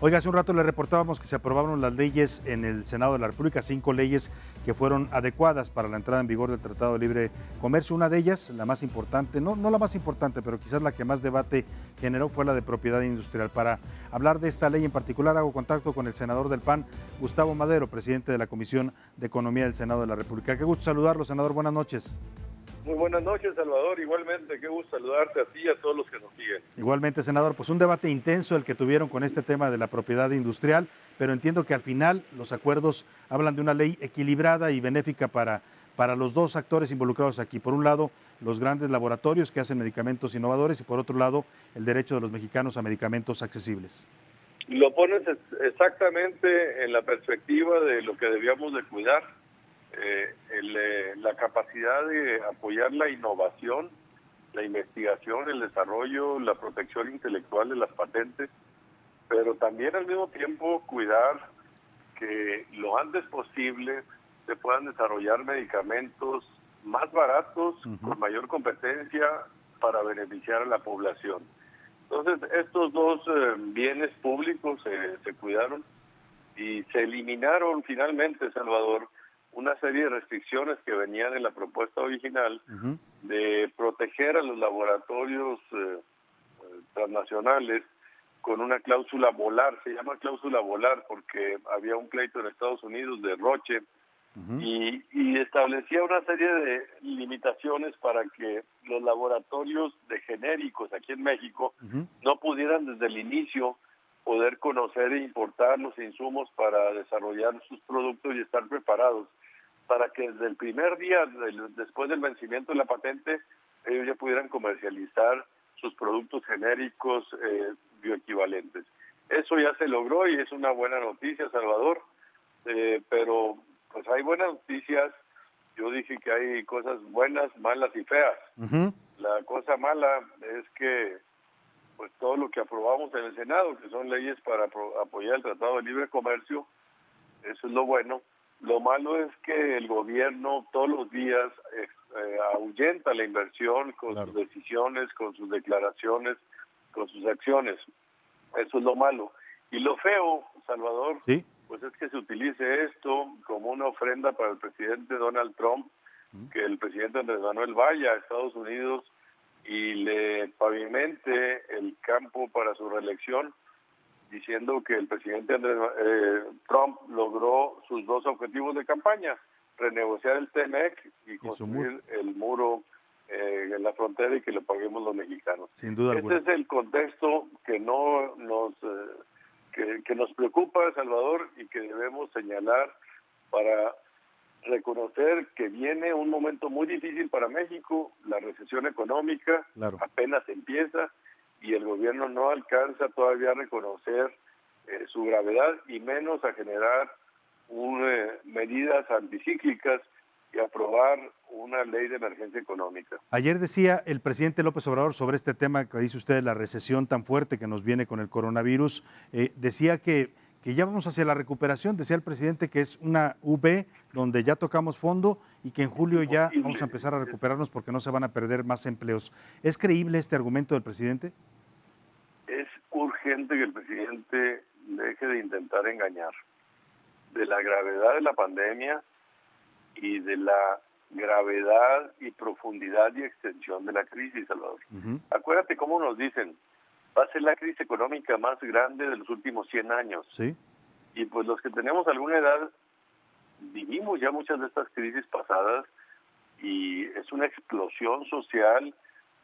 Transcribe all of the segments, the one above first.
Oiga, hace un rato le reportábamos que se aprobaron las leyes en el Senado de la República, 5 leyes que fueron adecuadas para la entrada en vigor del Tratado de Libre Comercio. Una de ellas, la más importante, no la más importante, pero quizás la que más debate generó, fue la de propiedad industrial. Para hablar de esta ley en particular, hago contacto con el senador del PAN, Gustavo Madero, presidente de la Comisión de Economía del Senado de la República. Qué gusto saludarlo, senador. Buenas noches. Muy buenas noches, Salvador. Igualmente, qué gusto saludarte a ti y a todos los que nos siguen. Igualmente, senador, pues un debate intenso el que tuvieron con este tema de la propiedad industrial, pero entiendo que al final los acuerdos hablan de una ley equilibrada y benéfica para los dos actores involucrados aquí. Por un lado, los grandes laboratorios que hacen medicamentos innovadores y por otro lado, el derecho de los mexicanos a medicamentos accesibles. Lo pones exactamente en la perspectiva de lo que debíamos de cuidar, la capacidad de apoyar la innovación, la investigación, el desarrollo, la protección intelectual de las patentes, pero también al mismo tiempo cuidar que lo antes posible se puedan desarrollar medicamentos más baratos, con mayor competencia, para beneficiar a la población. Entonces, estos dos bienes públicos se cuidaron y se eliminaron finalmente, Salvador, una serie de restricciones que venían en la propuesta original de proteger a los laboratorios transnacionales con una cláusula volar. Se llama cláusula volar porque había un pleito en Estados Unidos de Roche y establecía una serie de limitaciones para que los laboratorios de genéricos aquí en México no pudieran desde el inicio poder conocer e importar los insumos para desarrollar sus productos y estar preparados para que desde el primer día, después del vencimiento de la patente, ellos ya pudieran comercializar sus productos genéricos bioequivalentes. Eso ya se logró y es una buena noticia, Salvador, pero pues hay buenas noticias. Yo dije que hay cosas buenas, malas y feas. La cosa mala es que pues todo lo que aprobamos en el Senado, que son leyes para apoyar el Tratado de Libre Comercio, eso es lo bueno. Lo malo es que el gobierno todos los días ahuyenta la inversión con sus decisiones, con sus declaraciones, con sus acciones. Eso es lo malo. Y lo feo, Salvador, pues es que se utilice esto como una ofrenda para el presidente Donald Trump, que el presidente Andrés Manuel vaya a Estados Unidos y le pavimente el campo para su reelección, diciendo que el presidente Trump logró sus dos objetivos de campaña: renegociar el TEMEC y construir el muro en la frontera y que lo paguemos los mexicanos. Sin duda alguna. Ese es el contexto que que nos preocupa, Salvador, y que debemos señalar para reconocer que viene un momento muy difícil para México. La recesión económica apenas empieza y el gobierno no alcanza todavía a reconocer su gravedad y menos a generar medidas anticíclicas y aprobar una ley de emergencia económica. Ayer decía el presidente López Obrador sobre este tema que dice usted, la recesión tan fuerte que nos viene con el coronavirus, decía que ya vamos hacia la recuperación. Decía el presidente que es una V donde ya tocamos fondo y que en julio ya vamos a empezar a recuperarnos porque no se van a perder más empleos. ¿Es creíble este argumento del presidente? Es urgente que el presidente deje de intentar engañar de la gravedad de la pandemia y de la gravedad y profundidad y extensión de la crisis, Salvador. Acuérdate cómo nos dicen, va a ser la crisis económica más grande de los últimos 100 años. Y pues los que tenemos alguna edad vivimos ya muchas de estas crisis pasadas y es una explosión social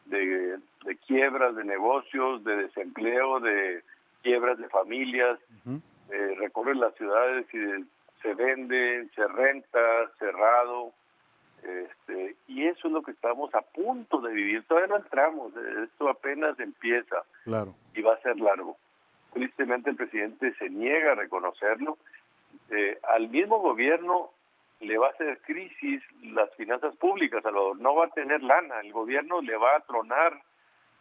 de quiebras de negocios, de desempleo, de quiebras de familias. Recorren las ciudades y se vende, se renta, cerrado, y eso es lo que estamos a punto de vivir. Todavía no entramos, esto apenas empieza y va a ser largo. Tristemente el presidente se niega a reconocerlo. Al mismo gobierno le va a hacer crisis las finanzas públicas, Salvador. No va a tener lana, el gobierno le va a tronar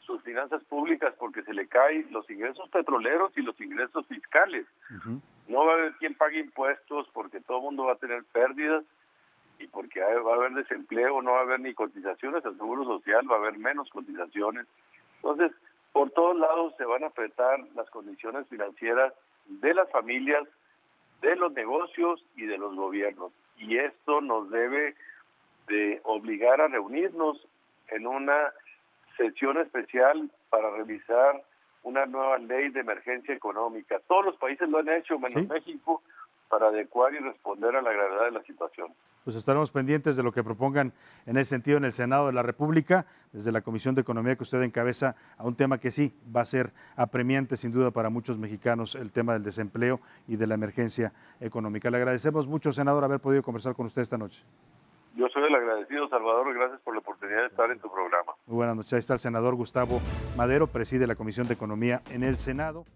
sus finanzas públicas porque se le caen los ingresos petroleros y los ingresos fiscales. No va a haber quien pague impuestos porque todo el mundo va a tener pérdidas y porque va a haber desempleo, no va a haber ni cotizaciones al Seguro Social, va a haber menos cotizaciones. Entonces, por todos lados se van a apretar las condiciones financieras de las familias, de los negocios y de los gobiernos. Y esto nos debe de obligar a reunirnos en una sesión especial para revisar una nueva ley de emergencia económica. Todos los países lo han hecho, menos Sí. México, para adecuar y responder a la gravedad de la situación. Pues estaremos pendientes de lo que propongan en ese sentido en el Senado de la República, desde la Comisión de Economía que usted encabeza, a un tema que sí va a ser apremiante sin duda para muchos mexicanos, el tema del desempleo y de la emergencia económica. Le agradecemos mucho, senador, haber podido conversar con usted esta noche. Yo soy el agradecido, Salvador, gracias por la oportunidad de estar en tu programa. Muy buenas noches. Ahí está el senador Gustavo Madero, preside la Comisión de Economía en el Senado.